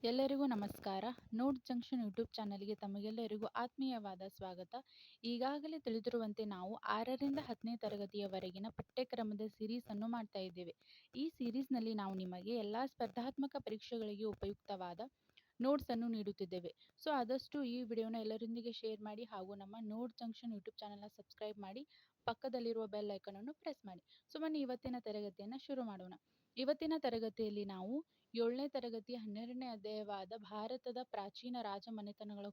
ಎಲ್ಲರಿಗೂ ನಮಸ್ಕಾರ. Note junction YouTube ಚಾನಲ್‌ಗೆ ತಮಗೆಲ್ಲರಿಗೂ ಆತ್ಮೀಯವಾದ ಸ್ವಾಗತ. ಈಗಾಗಲೇ ತಿಳಿದಿರುವಂತೆ ನಾವು 6ರಿಂದ 10ನೇ ತರಗತಿಯವರೆಗಿನ ಪಠ್ಯಕ್ರಮದ ಸೀರೀಸ್ ಅನ್ನು ಮಾಡ್ತಾ ಇದ್ದೇವೆ. ಈ ಸೀರೀಸ್‌ನಲ್ಲಿ ನಾವು ನಿಮಗೆ ಎಲ್ಲಾ ಸ್ಪರ್ಧಾತ್ಮಕ ಪರೀಕ್ಷೆಗಳಿಗೆ ಉಪಯುಕ್ತವಾದ ನೋಟ್ಸ್ ಅನ್ನು ನೀಡುತ್ತಿದ್ದೇವೆ. ಸೊ ಆದಷ್ಟು ಈ ವಿಡಿಯೋನ ಎಲ್ಲರೊಂದಿಗೆ ಶೇರ್ ಮಾಡಿ ಹಾಗೂ ನಮ್ಮ ನೋಟ್ ಜಂಕ್ಷನ್ ಯೂಟ್ಯೂಬ್ ಚಾನಲ್‌ನ ಸಬ್ಸ್ಕ್ರೈಬ್ ಮಾಡಿ, ಪಕ್ಕದಲ್ಲಿರುವ ಬೆಲ್ ಐಕಾನ್ ಅನ್ನು ಪ್ರೆಸ್ ಮಾಡಿ. ಸೊ ಬನ್ನಿ ಇವತ್ತಿನ ತರಗತಿಯನ್ನು ಶುರು ಮಾಡೋಣ. ಇವತ್ತಿನ ತರಗತಿಯಲ್ಲಿ ನಾವು 7ನೇ ತರಗತಿಯ 12ನೇ ಅಧ್ಯಾಯವಾದ ಭಾರತದ ಪ್ರಾಚೀನ ರಾಜಮನೆತನಗಳ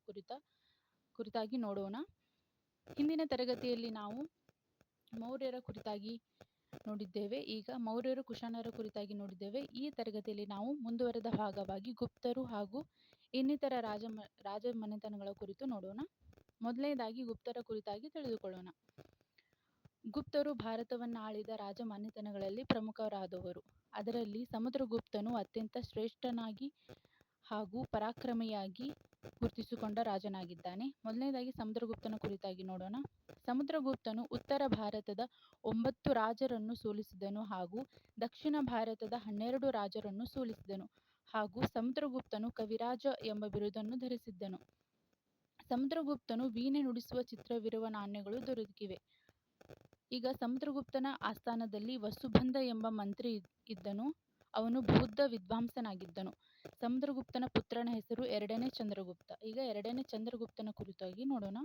ಕುರಿತಾಗಿ ನೋಡೋಣ. ಹಿಂದಿನ ತರಗತಿಯಲ್ಲಿ ನಾವು ಮೌರ್ಯರ ಕುರಿತಾಗಿ ನೋಡಿದ್ದೇವೆ. ಈಗ ಮೌರ್ಯರು, ಕುಶಾನರ ಕುರಿತಾಗಿ ನೋಡಿದ್ದೇವೆ. ಈ ತರಗತಿಯಲ್ಲಿ ನಾವು ಮುಂದುವರೆದ ಭಾಗವಾಗಿ ಗುಪ್ತರು ಹಾಗೂ ಇನ್ನಿತರ ರಾಜಮನೆತನಗಳ ಕುರಿತು ನೋಡೋಣ. ಮೊದಲನೇದಾಗಿ ಗುಪ್ತರ ಕುರಿತಾಗಿ ತಿಳಿದುಕೊಳ್ಳೋಣ. ಗುಪ್ತರು ಭಾರತವನ್ನು ಆಳಿದ ರಾಜಮನೆತನಗಳಲ್ಲಿ ಪ್ರಮುಖರಾದವರು. ಅದರಲ್ಲಿ ಸಮುದ್ರಗುಪ್ತನು ಅತ್ಯಂತ ಶ್ರೇಷ್ಠನಾಗಿ ಹಾಗೂ ಪರಾಕ್ರಮಿಯಾಗಿ ಗುರುತಿಸಿಕೊಂಡ ರಾಜನಾಗಿದ್ದಾನೆ. ಮೊದಲನೇದಾಗಿ ಸಮುದ್ರಗುಪ್ತನ ಕುರಿತಾಗಿ ನೋಡೋಣ. ಸಮುದ್ರಗುಪ್ತನು ಉತ್ತರ ಭಾರತದ 9 ರಾಜರನ್ನು ಸೋಲಿಸಿದನು ಹಾಗೂ ದಕ್ಷಿಣ ಭಾರತದ 12 ರಾಜರನ್ನು ಸೋಲಿಸಿದನು ಹಾಗೂ ಸಮುದ್ರಗುಪ್ತನು ಕವಿರಾಜ ಎಂಬ ಬಿರುದನ್ನು ಧರಿಸಿದ್ದನು. ಸಮುದ್ರಗುಪ್ತನು ವೀಣೆ ನುಡಿಸುವ ಚಿತ್ರವಿರುವ ನಾಣ್ಯಗಳು ದೊರಕಿವೆ. ಈಗ ಸಮುದ್ರಗುಪ್ತನ ಆಸ್ಥಾನದಲ್ಲಿ ವಸುಬಂಧ ಎಂಬ ಮಂತ್ರಿ ಇದ್ದನು. ಅವನು ಬೌದ್ಧ ವಿದ್ವಾಂಸನಾಗಿದ್ದನು. ಸಮುದ್ರಗುಪ್ತನ ಪುತ್ರನ ಹೆಸರು 2ನೇ ಚಂದ್ರಗುಪ್ತ. ಈಗ 2ನೇ ಚಂದ್ರಗುಪ್ತನ ಕುರಿತಾಗಿ ನೋಡೋಣ.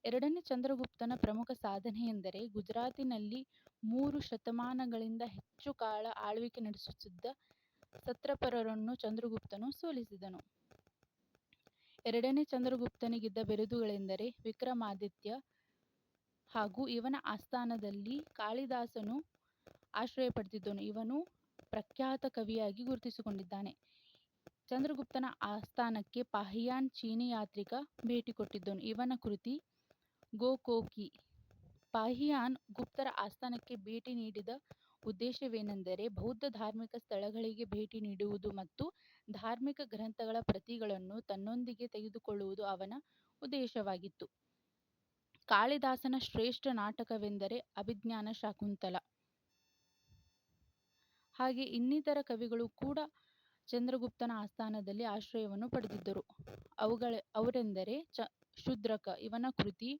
2ನೇ ಚಂದ್ರಗುಪ್ತನ ಪ್ರಮುಖ ಸಾಧನೆ ಎಂದರೆ ಗುಜರಾತಿನಲ್ಲಿ 3 ಶತಮಾನಗಳಿಂದ ಹೆಚ್ಚು ಕಾಲ ಆಳ್ವಿಕೆ ನಡೆಸುತ್ತಿದ್ದ ಸತ್ರಪರರನ್ನು ಚಂದ್ರಗುಪ್ತನು ಸೋಲಿಸಿದನು. 2ನೇ ಚಂದ್ರಗುಪ್ತನಿಗಿದ್ದ ಬಿರುದುಗಳೆಂದರೆ ವಿಕ್ರಮಾದಿತ್ಯ ಹಾಗೂ ಇವನ ಆಸ್ಥಾನದಲ್ಲಿ ಕಾಳಿದಾಸನು ಆಶ್ರಯ ಪಡೆದಿದ್ದನು. ಇವನು ಪ್ರಖ್ಯಾತ ಕವಿಯಾಗಿ ಗುರುತಿಸಿಕೊಂಡಿದ್ದಾನೆ. ಚಂದ್ರಗುಪ್ತನ ಆಸ್ಥಾನಕ್ಕೆ ಪಾಹಿಯಾನ್ ಚೀನಿ ಯಾತ್ರಿಕ ಭೇಟಿ ಕೊಟ್ಟಿದ್ದನು. ಇವನ ಕೃತಿ ಗೋಕೋಕಿ. ಪಾಹಿಯಾನ್ ಗುಪ್ತರ ಆಸ್ಥಾನಕ್ಕೆ ಭೇಟಿ ನೀಡಿದ ಉದ್ದೇಶವೇನೆಂದರೆ ಬೌದ್ಧ ಧಾರ್ಮಿಕ ಸ್ಥಳಗಳಿಗೆ ಭೇಟಿ ನೀಡುವುದು ಮತ್ತು ಧಾರ್ಮಿಕ ಗ್ರಂಥಗಳ ಪ್ರತಿಗಳನ್ನು ತನ್ನೊಂದಿಗೆ ತೆಗೆದುಕೊಳ್ಳುವುದು ಅವನ ಉದ್ದೇಶವಾಗಿತ್ತು. ಕಾಳಿದಾಸನ ಶ್ರೇಷ್ಠ ನಾಟಕವೆಂದರೆ ಅಭಿಜ್ಞಾನ ಶಾಕುಂತಲ. ಹಾಗೆ ಇನ್ನಿತರ ಕವಿಗಳು ಕೂಡ ಚಂದ್ರಗುಪ್ತನ ಆಸ್ಥಾನದಲ್ಲಿ ಆಶ್ರಯವನ್ನು ಪಡೆದಿದ್ದರು. ಅವರೆಂದರೆ ಶೂದ್ರಕ, ಇವನ ಕೃತಿ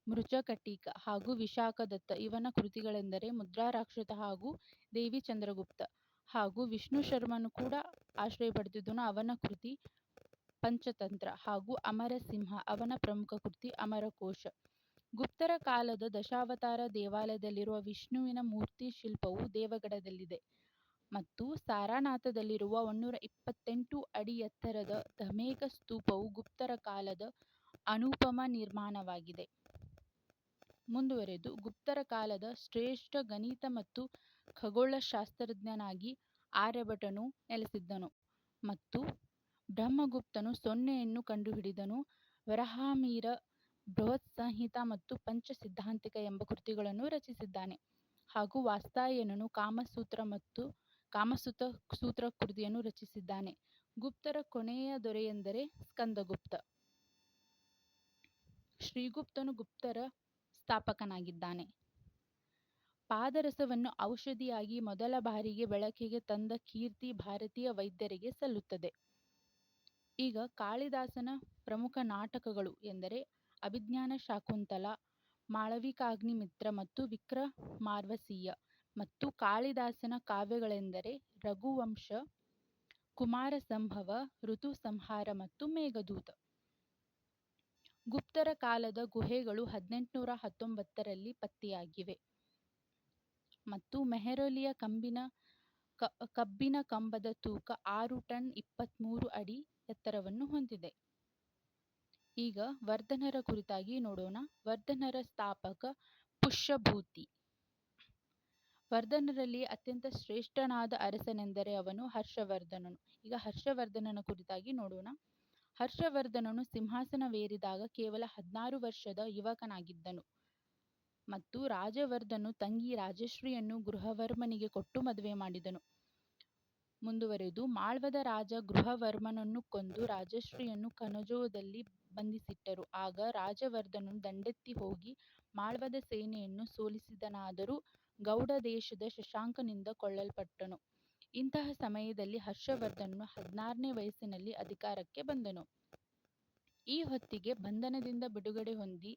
ಮೃಚಕಟೀಕ ಹಾಗೂ ವಿಶಾಖದತ್ತ. ಇವನ ಕೃತಿಗಳೆಂದರೆ ಮುದ್ರಾರಾಕ್ಷಸ ಹಾಗೂ ದೇವಿ ಚಂದ್ರಗುಪ್ತ. ಹಾಗೂ ವಿಷ್ಣು ಶರ್ಮನು ಕೂಡ ಆಶ್ರಯ ಪಡೆದಿದ್ದನು. ಅವನ ಕೃತಿ ಪಂಚತಂತ್ರ ಹಾಗೂ ಅಮರಸಿಂಹ. ಅವನ ಪ್ರಮುಖ ಕೃತಿ ಅಮರಕೋಶ. ಗುಪ್ತರ ಕಾಲದ ದಶಾವತಾರ ದೇವಾಲಯದಲ್ಲಿರುವ ವಿಷ್ಣುವಿನ ಮೂರ್ತಿ ಶಿಲ್ಪವು ದೇವಗಢದಲ್ಲಿದೆ ಮತ್ತು ಸಾರನಾಥದಲ್ಲಿರುವ 128 ಅಡಿ ಎತ್ತರದ ಧಮೇಕ ಸ್ತೂಪವು ಗುಪ್ತರ ಕಾಲದ ಅನುಪಮ ನಿರ್ಮಾಣವಾಗಿದೆ. ಮುಂದುವರೆದು ಗುಪ್ತರ ಕಾಲದ ಶ್ರೇಷ್ಠ ಗಣಿತ ಮತ್ತು ಖಗೋಳಶಾಸ್ತ್ರಜ್ಞನಾಗಿ ಆರ್ಯಭಟನು ನೆಲೆಸಿದ್ದನು ಮತ್ತು ಬ್ರಹ್ಮಗುಪ್ತನು ಸೊನ್ನೆಯನ್ನು ಕಂಡುಹಿಡಿದನು. ವರಾಹಮಿಹಿರ ಬೃಹತ್ಸಂಹಿತ ಮತ್ತು ಪಂಚ ಸಿದ್ಧಾಂತಿಕ ಎಂಬ ಕೃತಿಗಳನ್ನು ರಚಿಸಿದ್ದಾನೆ ಹಾಗೂ ವಾತ್ಸಾಯನನು ಕಾಮಸೂತ್ರ ಸೂತ್ರ ಕೃತಿಯನ್ನು ರಚಿಸಿದ್ದಾನೆ. ಗುಪ್ತರ ಕೊನೆಯ ದೊರೆಯೆಂದರೆ ಸ್ಕಂದಗುಪ್ತ. ಶ್ರೀಗುಪ್ತನು ಗುಪ್ತರ ಸ್ಥಾಪಕನಾಗಿದ್ದಾನೆ. ಪಾದರಸವನ್ನು ಔಷಧಿಯಾಗಿ ಮೊದಲ ಬಾರಿಗೆ ಬೆಳಕಿಗೆ ತಂದ ಕೀರ್ತಿ ಭಾರತೀಯ ವೈದ್ಯರಿಗೆ ಸಲ್ಲುತ್ತದೆ. ಈಗ ಕಾಳಿದಾಸನ ಪ್ರಮುಖ ನಾಟಕಗಳು ಎಂದರೆ ಅಭಿಜ್ಞಾನ ಶಾಕುಂತಲ, ಮಾಳವಿಕಾಗ್ನಿಮಿತ್ರ ಮತ್ತು ವಿಕ್ರಮಾರ್ವಸೀಯ. ಮತ್ತು ಕಾಳಿದಾಸನ ಕಾವ್ಯಗಳೆಂದರೆ ರಘುವಂಶ, ಕುಮಾರಸಂಭವ, ಋತುಸಂಹಾರ ಮತ್ತು ಮೇಘದೂತ. ಗುಪ್ತರ ಕಾಲದ ಗುಹೆಗಳು 1819ರಲ್ಲಿ ಪತ್ತೆಯಾಗಿವೆ ಮತ್ತು ಮೆಹರೌಲಿಯ ಕಬ್ಬಿನ ಕಂಬದ ತೂಕ 6 ಟನ್ 23 ಅಡಿ ಎತ್ತರವನ್ನು ಹೊಂದಿದೆ. ಈಗ ವರ್ಧನರ ಕುರಿತಾಗಿ ನೋಡೋಣ. ವರ್ಧನರ ಸ್ಥಾಪಕ ಪುಷ್ಯಭೂತಿ. ವರ್ಧನರಲ್ಲಿ ಅತ್ಯಂತ ಶ್ರೇಷ್ಠನಾದ ಅರಸನೆಂದರೆ ಅವನು ಹರ್ಷವರ್ಧನನು. ಈಗ ಹರ್ಷವರ್ಧನನ ಕುರಿತಾಗಿ ನೋಡೋಣ. ಹರ್ಷವರ್ಧನನು ಸಿಂಹಾಸನವೇರಿದಾಗ ಕೇವಲ 16 ವರ್ಷದ ಯುವಕನಾಗಿದ್ದನು ಮತ್ತು ರಾಜವರ್ಧನು ತಂಗಿ ರಾಜಶ್ರೀಯನ್ನು ಗೃಹವರ್ಮನಿಗೆ ಕೊಟ್ಟು ಮದುವೆ ಮಾಡಿದನು. ಮುಂದುವರೆದು ಮಾಳ್ವದ ರಾಜ ಗೃಹವರ್ಮನನ್ನು ಕೊಂದು ರಾಜಶ್ರೀಯನ್ನು ಕನಜೋದಲ್ಲಿ ಬಂಧಿಸಿಟ್ಟರು. ಆಗ ರಾಜವರ್ಧನನು ದಂಡೆತ್ತಿ ಹೋಗಿ ಮಾಳ್ವದ ಸೇನೆಯನ್ನು ಸೋಲಿಸಿದನಾದರೂ ಗೌಡ ದೇಶದ ಶಶಾಂಕನಿಂದ ಕೊಲ್ಲಲ್ಪಟ್ಟನು. ಇಂತಹ ಸಮಯದಲ್ಲಿ ಹರ್ಷವರ್ಧನನು 16ನೇ ವಯಸ್ಸಿನಲ್ಲಿ ಅಧಿಕಾರಕ್ಕೆ ಬಂದನು. ಈ ಹೊತ್ತಿಗೆ ಬಂಧನದಿಂದ ಬಿಡುಗಡೆ ಹೊಂದಿ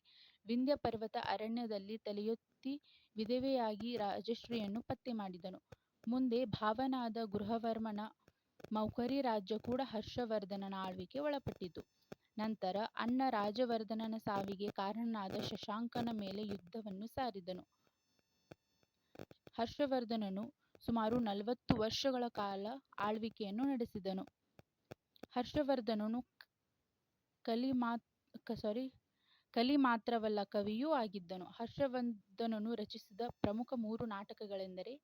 ವಿಂಧ್ಯ ಪರ್ವತ ಅರಣ್ಯದಲ್ಲಿ ತಲೆಯೆತ್ತಿ ವಿಧವೆಯಾಗಿ ರಾಜಶ್ರೀಯನ್ನು ಪತ್ತೆ ಮಾಡಿದನು. ಮುಂದೆ ಭಾವನಾದ ಗೃಹವರ್ಮನ ಮೌಖರಿ ರಾಜ್ಯ ಕೂಡ ಹರ್ಷವರ್ಧನನ ಆಳ್ವಿಕೆ ಒಳಪಟ್ಟಿತು. ನಂತರ ಅಣ್ಣ ರಾಜವರ್ಧನನ ಸಾವಿಗೆ ಕಾರಣನಾದ ಶಶಾಂಕನ ಮೇಲೆ ಯುದ್ಧವನ್ನು ಸಾರಿದನು. ಹರ್ಷವರ್ಧನನು ಸುಮಾರು 40 ವರ್ಷಗಳ ಕಾಲ ಆಳ್ವಿಕೆಯನ್ನು ನಡೆಸಿದನು. ಹರ್ಷವರ್ಧನನು ಕಲಿ ಮಾತ್ರವಲ್ಲ, ಕವಿಯೂ ಆಗಿದ್ದನು. ಹರ್ಷವರ್ಧನನು ರಚಿಸಿದ ಪ್ರಮುಖ 3 ನಾಟಕಗಳೆಂದರೆ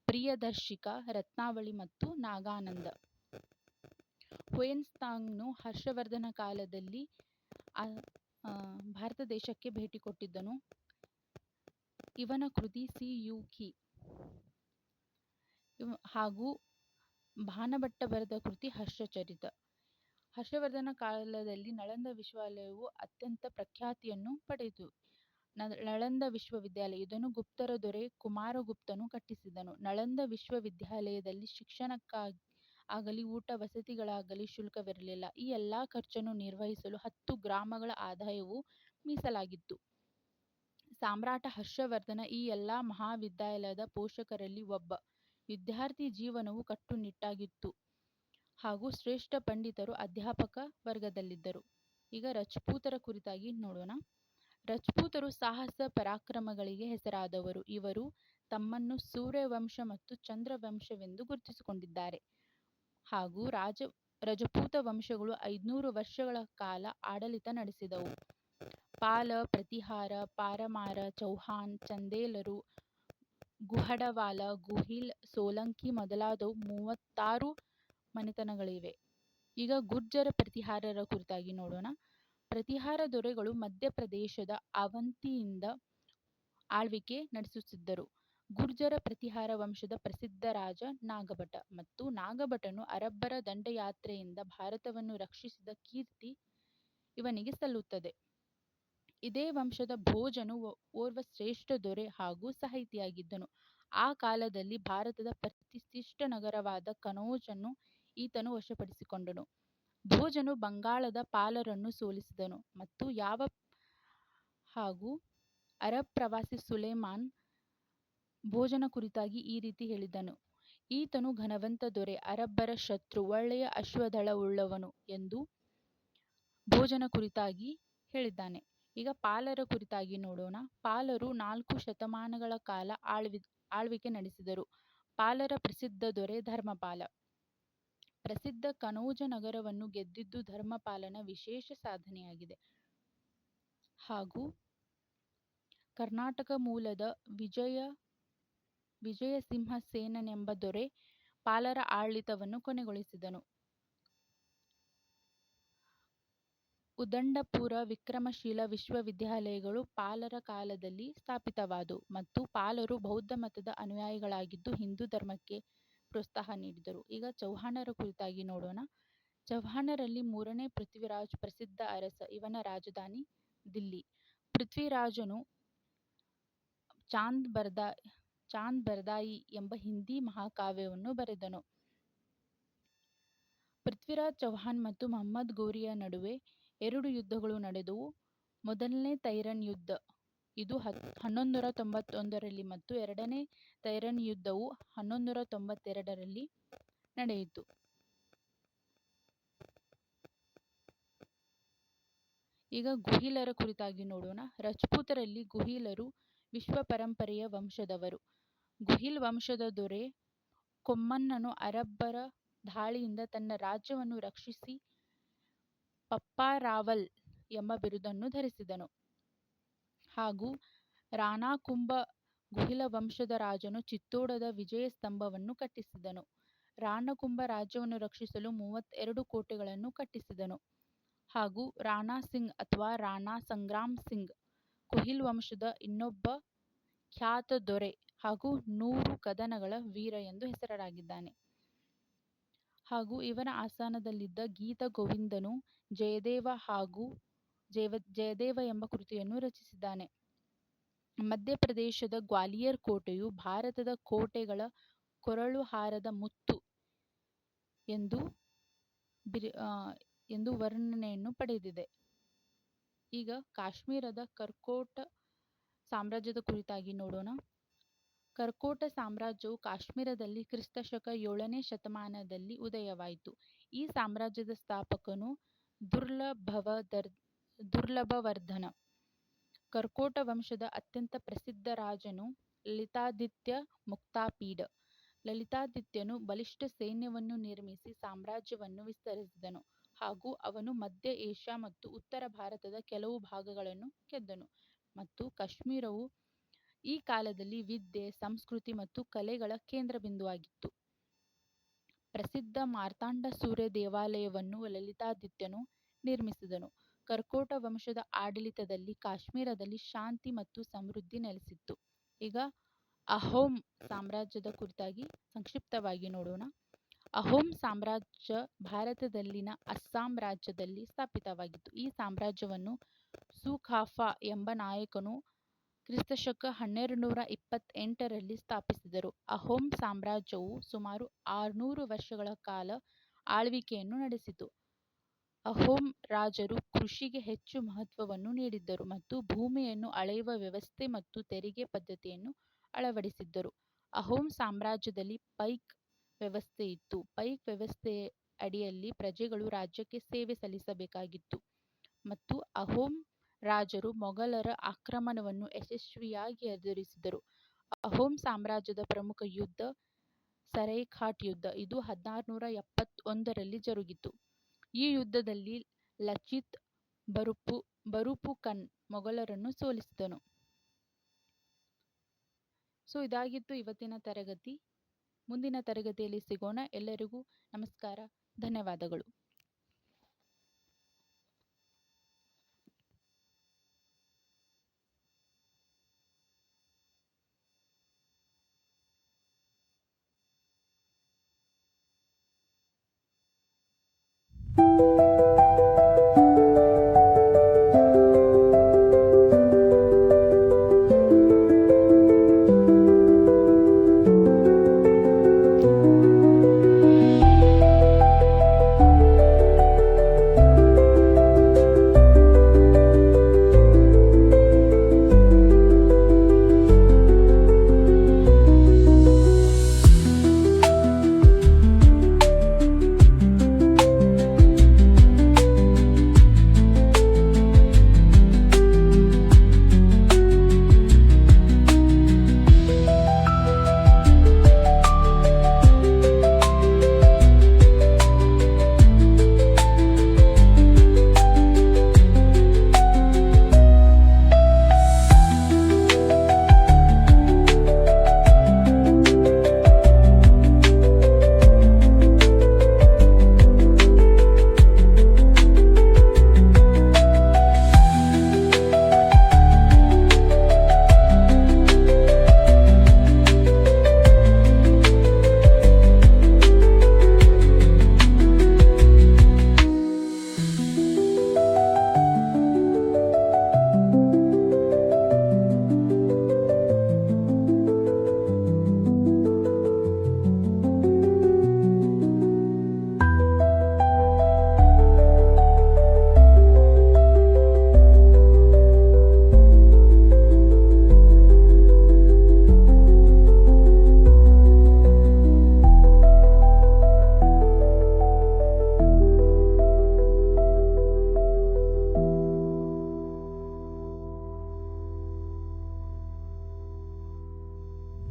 ಪ್ರಿಯದರ್ಶಿಕ, ರತ್ನಾವಳಿ ಮತ್ತು ನಾಗಾನಂದ. ಹುಯೆನ್ಸಾಂಗ್ನು ಹರ್ಷವರ್ಧನ ಕಾಲದಲ್ಲಿ ಭಾರತ ದೇಶಕ್ಕೆ ಭೇಟಿ ಕೊಟ್ಟಿದ್ದನು. ಇವನ ಕೃತಿ ಸಿ ಯು ಕಿ ಹಾಗೂ ಭಾನಭಟ್ಟ ಬರೆದ ಕೃತಿ ಹರ್ಷಚರಿತ. ಹರ್ಷವರ್ಧನ ಕಾಲದಲ್ಲಿ ನಳಂದ ವಿಶ್ವವಿದ್ಯಾಲಯವು ಅತ್ಯಂತ ಪ್ರಖ್ಯಾತಿಯನ್ನು ಪಡೆಯಿತು. ನಳಂದ ವಿಶ್ವವಿದ್ಯಾಲಯ ಇದನ್ನು ಗುಪ್ತರ ದೊರೆ ಕುಮಾರಗುಪ್ತನು ಕಟ್ಟಿಸಿದನು. ನಳಂದ ವಿಶ್ವವಿದ್ಯಾಲಯದಲ್ಲಿ ಶಿಕ್ಷಣಕ್ಕಾಗಲಿ ಊಟ ವಸತಿಗಳಾಗಲಿ ಶುಲ್ಕವಿರಲಿಲ್ಲ. ಈ ಎಲ್ಲಾ ಖರ್ಚನ್ನು ನಿರ್ವಹಿಸಲು 10 ಗ್ರಾಮಗಳ ಆದಾಯವು ಮೀಸಲಾಗಿತ್ತು. ಸಾಮ್ರಾಟ ಹರ್ಷವರ್ಧನ ಈ ಎಲ್ಲಾ ಮಹಾವಿದ್ಯಾಲಯದ ಪೋಷಕರಲ್ಲಿ ಒಬ್ಬ. ವಿದ್ಯಾರ್ಥಿ ಜೀವನವು ಕಟ್ಟುನಿಟ್ಟಾಗಿತ್ತು ಹಾಗೂ ಶ್ರೇಷ್ಠ ಪಂಡಿತರು ಅಧ್ಯಾಪಕ ವರ್ಗದಲ್ಲಿದ್ದರು. ಈಗ ರಜಪೂತರ ಕುರಿತಾಗಿ ನೋಡೋಣ. ರಜಪೂತರು ಸಾಹಸ ಪರಾಕ್ರಮಗಳಿಗೆ ಹೆಸರಾದವರು. ಇವರು ತಮ್ಮನ್ನು ಸೂರ್ಯವಂಶ ಮತ್ತು ಚಂದ್ರವಂಶವೆಂದು ಗುರುತಿಸಿಕೊಂಡಿದ್ದಾರೆ. ಹಾಗೂ ರಜಪೂತ ವಂಶಗಳು 500 ವರ್ಷಗಳ ಕಾಲ ಆಡಳಿತ ನಡೆಸಿದವು. ಪಾಲ, ಪ್ರತಿಹಾರ, ಪಾರಮಾರ, ಚೌಹಾಣ್, ಚಂದೇಲರು, ಗುಹಡವಾಲ, ಗುಹಿಲ್, ಸೋಲಂಕಿ ಮೊದಲಾದವು 36 ಮನೆತನಗಳಿವೆ. ಈಗ ಗುರ್ಜರ ಪ್ರತಿಹಾರರ ಕುರಿತಾಗಿ ನೋಡೋಣ. ಪ್ರತಿಹಾರ ದೊರೆಗಳು ಮಧ್ಯಪ್ರದೇಶದ ಅವಂತಿಯಿಂದ ಆಳ್ವಿಕೆ ನಡೆಸುತ್ತಿದ್ದರು. ಗುರ್ಜರ ಪ್ರತಿಹಾರ ವಂಶದ ಪ್ರಸಿದ್ಧ ರಾಜ ನಾಗಭಟ ಮತ್ತು ನಾಗಭಟನು ಅರಬ್ಬರ ದಂಡಯಾತ್ರೆಯಿಂದ ಭಾರತವನ್ನು ರಕ್ಷಿಸಿದ ಕೀರ್ತಿ ಇವನಿಗೆ ಸಲ್ಲುತ್ತದೆ. ಇದೇ ವಂಶದ ಭೋಜನು ಓರ್ವ ಶ್ರೇಷ್ಠ ದೊರೆ ಹಾಗೂ ಸಾಹಿತಿಯಾಗಿದ್ದನು. ಆ ಕಾಲದಲ್ಲಿ ಭಾರತದ ಪ್ರತಿಷ್ಠಿತ ನಗರವಾದ ಕನೌಜನ್ನು ಈತನು ವಶಪಡಿಸಿಕೊಂಡನು. ಭೋಜನು ಬಂಗಾಳದ ಪಾಲರನ್ನು ಸೋಲಿಸಿದನು ಮತ್ತು ಹಾಗೂ ಅರಬ್ ಪ್ರವಾಸಿ ಸುಲೇಮಾನ್ ಭೋಜನ ಕುರಿತಾಗಿ ಈ ರೀತಿ ಹೇಳಿದನು: ಈತನು ಘನವಂತ ದೊರೆ, ಅರಬ್ಬರ ಶತ್ರು, ಒಳ್ಳೆಯ ಅಶ್ವದಳವುಳ್ಳವನು ಎಂದು ಭೋಜನ ಕುರಿತಾಗಿ ಹೇಳಿದ್ದಾನೆ. ಈಗ ಪಾಲರ ಕುರಿತಾಗಿ ನೋಡೋಣ. ಪಾಲರು 4 ಶತಮಾನಗಳ ಕಾಲ ಆಳ್ವಿಕೆ ನಡೆಸಿದರು. ಪಾಲರ ಪ್ರಸಿದ್ಧ ದೊರೆ ಧರ್ಮಪಾಲ. ಪ್ರಸಿದ್ಧ ಕನೌಜ ನಗರವನ್ನು ಗೆದ್ದಿದ್ದು ಧರ್ಮಪಾಲನ ವಿಶೇಷ ಸಾಧನೆಯಾಗಿದೆ. ಹಾಗೂ ಕರ್ನಾಟಕ ಮೂಲದ ವಿಜಯಸಿಂಹ ಸೇನನೆಂಬ ದೊರೆ ಪಾಲರ ಆಡಳಿತವನ್ನು ಕೊನೆಗೊಳಿಸಿದನು. ಉದಂಡಪುರ, ವಿಕ್ರಮಶೀಲ ವಿಶ್ವವಿದ್ಯಾಲಯಗಳು ಪಾಲರ ಕಾಲದಲ್ಲಿ ಸ್ಥಾಪಿತವಾದವು ಮತ್ತು ಪಾಲರು ಬೌದ್ಧ ಮತದ ಅನುಯಾಯಿಗಳಾಗಿದ್ದು ಹಿಂದೂ ಧರ್ಮಕ್ಕೆ ಪ್ರೋತ್ಸಾಹ ನೀಡಿದರು. ಈಗ ಚೌಹಾಣರ ಕುರಿತಾಗಿ ನೋಡೋಣ. ಚೌಹಾಣರಲ್ಲಿ 3ನೇ ಪೃಥ್ವಿರಾಜ್ ಪ್ರಸಿದ್ಧ ಅರಸ. ಇವನ ರಾಜಧಾನಿ ದಿಲ್ಲಿ. ಪೃಥ್ವಿರಾಜನು ಚಾಂದ್ ಬರ್ದಾಯಿ ಎಂಬ ಹಿಂದಿ ಮಹಾಕಾವ್ಯವನ್ನು ಬರೆದನು. ಪೃಥ್ವಿರಾಜ್ ಚೌಹಾಣ್ ಮತ್ತು ಮಹಮ್ಮದ್ ಗೋರಿಯ ನಡುವೆ 2 ಯುದ್ಧಗಳು ನಡೆದವು. ಮೊದಲನೇ ತೈರನ್ ಯುದ್ಧ ಇದು 1191ರಲ್ಲಿ ಮತ್ತು ಎರಡನೇ ತೈರನ್ ಯುದ್ಧವು 1192ರಲ್ಲಿ ನಡೆಯಿತು. ಈಗ ಗುಹಿಲರ ಕುರಿತಾಗಿ ನೋಡೋಣ. ರಜಪೂತರಲ್ಲಿ ಗುಹಿಲರು ವಿಶ್ವ ಪರಂಪರೆಯ ವಂಶದವರು. ಗುಹಿಲ್ ವಂಶದ ದೊರೆ ಕೊಮ್ಮನ್ನನು ಅರಬ್ಬರ ಧಾಳಿಯಿಂದ ತನ್ನ ರಾಜ್ಯವನ್ನು ರಕ್ಷಿಸಿ ಪಪ್ಪಾರಾವಲ್ ಎಂಬ ಬಿರುದನ್ನು ಧರಿಸಿದನು. ಹಾಗೂ ರಾಣಾ ಕುಂಭ ಗುಹಿಲ ವಂಶದ ರಾಜನು ಚಿತ್ತೋಡದ ವಿಜಯ ಸ್ತಂಭವನ್ನು ಕಟ್ಟಿಸಿದನು. ರಾಣಕುಂಭ ರಾಜ್ಯವನ್ನು ರಕ್ಷಿಸಲು 32 ಕೋಟೆಗಳನ್ನು ಕಟ್ಟಿಸಿದನು. ಹಾಗೂ ರಾಣಾ ಸಿಂಗ್ ಅಥವಾ ರಾಣಾ ಸಂಗ್ರಾಮ್ ಸಿಂಗ್ ಗುಹಿಲ್ ವಂಶದ ಇನ್ನೊಬ್ಬ ಖ್ಯಾತ ದೊರೆ ಹಾಗೂ 100 ಕದನಗಳ ವೀರ ಎಂದು ಹೆಸರಾಗಿದ್ದಾನೆ. ಹಾಗೂ ಇವನ ಆಸ್ಥಾನದಲ್ಲಿದ್ದ ಗೀತ ಗೋವಿಂದನು ಜಯದೇವ ಎಂಬ ಕೃತಿಯನ್ನು ರಚಿಸಿದ್ದಾನೆ. ಮಧ್ಯಪ್ರದೇಶದ ಗ್ವಾಲಿಯರ್ ಕೋಟೆಯು ಭಾರತದ ಕೋಟೆಗಳ ಕೊರಳು ಹಾರದ ಮುತ್ತು ಎಂದು ಎಂದು ವರ್ಣನೆಯನ್ನು ಪಡೆದಿದೆ. ಈಗ ಕಾಶ್ಮೀರದ ಕರ್ಕೋಟ ಸಾಮ್ರಾಜ್ಯದ ಕುರಿತಾಗಿ ನೋಡೋಣ. ಕರ್ಕೋಟ ಸಾಮ್ರಾಜ್ಯವು ಕಾಶ್ಮೀರದಲ್ಲಿ ಕ್ರಿಸ್ತಶಕ 7ನೇ ಶತಮಾನದಲ್ಲಿ ಉದಯವಾಯಿತು. ಈ ಸಾಮ್ರಾಜ್ಯದ ಸ್ಥಾಪಕನು ದುರ್ಲಭವರ್ಧನ. ಕರ್ಕೋಟ ವಂಶದ ಅತ್ಯಂತ ಪ್ರಸಿದ್ಧ ರಾಜನು ಲಲಿತಾದಿತ್ಯ ಮುಕ್ತಾಪೀಡ. ಲಲಿತಾದಿತ್ಯನು ಬಲಿಷ್ಠ ಸೈನ್ಯವನ್ನು ನಿರ್ಮಿಸಿ ಸಾಮ್ರಾಜ್ಯವನ್ನು ವಿಸ್ತರಿಸಿದನು ಹಾಗೂ ಅವನು ಮಧ್ಯ ಏಷ್ಯಾ ಮತ್ತು ಉತ್ತರ ಭಾರತದ ಕೆಲವು ಭಾಗಗಳನ್ನು ಗೆದ್ದನು. ಮತ್ತು ಕಾಶ್ಮೀರವು ಈ ಕಾಲದಲ್ಲಿ ವಿದ್ಯೆ, ಸಂಸ್ಕೃತಿ ಮತ್ತು ಕಲೆಗಳ ಕೇಂದ್ರಬಿಂದುವಾಗಿತ್ತು. ಪ್ರಸಿದ್ಧ ಮಾರ್ತಾಂಡ ಸೂರ್ಯ ದೇವಾಲಯವನ್ನು ಲಲಿತಾದಿತ್ಯನು ನಿರ್ಮಿಸಿದನು. ಕರ್ಕೋಟ ವಂಶದ ಆಡಳಿತದಲ್ಲಿ ಕಾಶ್ಮೀರದಲ್ಲಿ ಶಾಂತಿ ಮತ್ತು ಸಮೃದ್ಧಿ ನೆಲೆಸಿತ್ತು. ಈಗ ಅಹೋಮ್ ಸಾಮ್ರಾಜ್ಯದ ಕುರಿತಾಗಿ ಸಂಕ್ಷಿಪ್ತವಾಗಿ ನೋಡೋಣ. ಅಹೋಮ್ ಸಾಮ್ರಾಜ್ಯ ಭಾರತದಲ್ಲಿನ ಅಸ್ಸಾಂ ರಾಜ್ಯದಲ್ಲಿ ಸ್ಥಾಪಿತವಾಗಿತ್ತು. ಈ ಸಾಮ್ರಾಜ್ಯವನ್ನು ಸುಖಾಫಾ ಎಂಬ ನಾಯಕನು ಕ್ರಿಸ್ತಶಕ 1228ರಲ್ಲಿ ಸ್ಥಾಪಿಸಿದರು. ಅಹೋಮ್ ಸಾಮ್ರಾಜ್ಯವು ಸುಮಾರು 600 ವರ್ಷಗಳ ಕಾಲ ಆಳ್ವಿಕೆಯನ್ನು ನಡೆಸಿತು. ಅಹೋಮ್ ರಾಜರು ಕೃಷಿಗೆ ಹೆಚ್ಚು ಮಹತ್ವವನ್ನು ನೀಡಿದ್ದರು ಮತ್ತು ಭೂಮಿಯನ್ನು ಅಳೆಯುವ ವ್ಯವಸ್ಥೆ ಮತ್ತು ತೆರಿಗೆ ಪದ್ಧತಿಯನ್ನು ಅಳವಡಿಸಿದ್ದರು. ಅಹೋಮ್ ಸಾಮ್ರಾಜ್ಯದಲ್ಲಿ ಪೈಕ್ ವ್ಯವಸ್ಥೆ ಇತ್ತು. ಪೈಕ್ ವ್ಯವಸ್ಥೆಯ ಅಡಿಯಲ್ಲಿ ಪ್ರಜೆಗಳು ರಾಜ್ಯಕ್ಕೆ ಸೇವೆ ಸಲ್ಲಿಸಬೇಕಾಗಿತ್ತು ಮತ್ತು ಅಹೋಮ್ ರಾಜರು ಮೊಘಲರ ಆಕ್ರಮಣವನ್ನು ಯಶಸ್ವಿಯಾಗಿ ಎದುರಿಸಿದರು. ಅಹೋಮ್ ಸಾಮ್ರಾಜ್ಯದ ಪ್ರಮುಖ ಯುದ್ಧ ಸರೈಘಾಟ್ ಯುದ್ಧ. ಇದು 1671ರಲ್ಲಿ ಜರುಗಿತು. ಈ ಯುದ್ಧದಲ್ಲಿ ಲಚಿತ್ ಬರುಫುಕನ್ ಮೊಘಲರನ್ನು ಸೋಲಿಸಿದನು. ಇದಾಗಿತ್ತು ಇವತ್ತಿನ ತರಗತಿ. ಮುಂದಿನ ತರಗತಿಯಲ್ಲಿ ಸಿಗೋಣ. ಎಲ್ಲರಿಗೂ ನಮಸ್ಕಾರ. ಧನ್ಯವಾದಗಳು.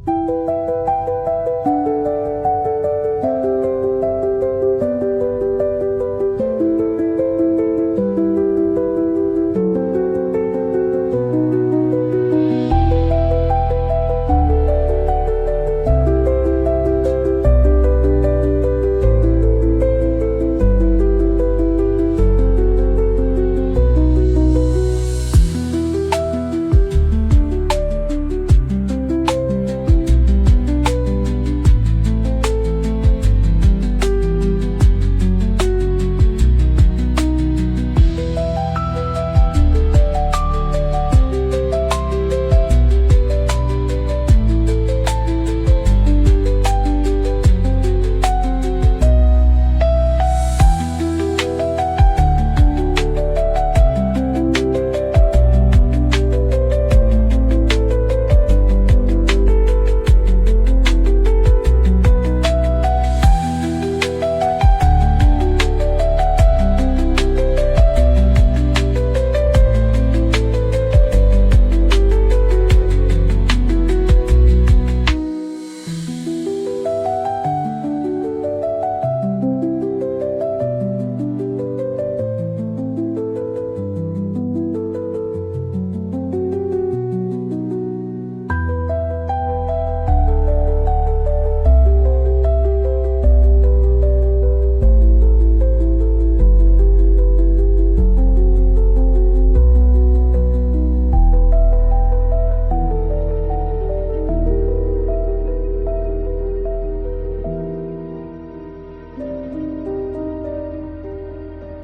you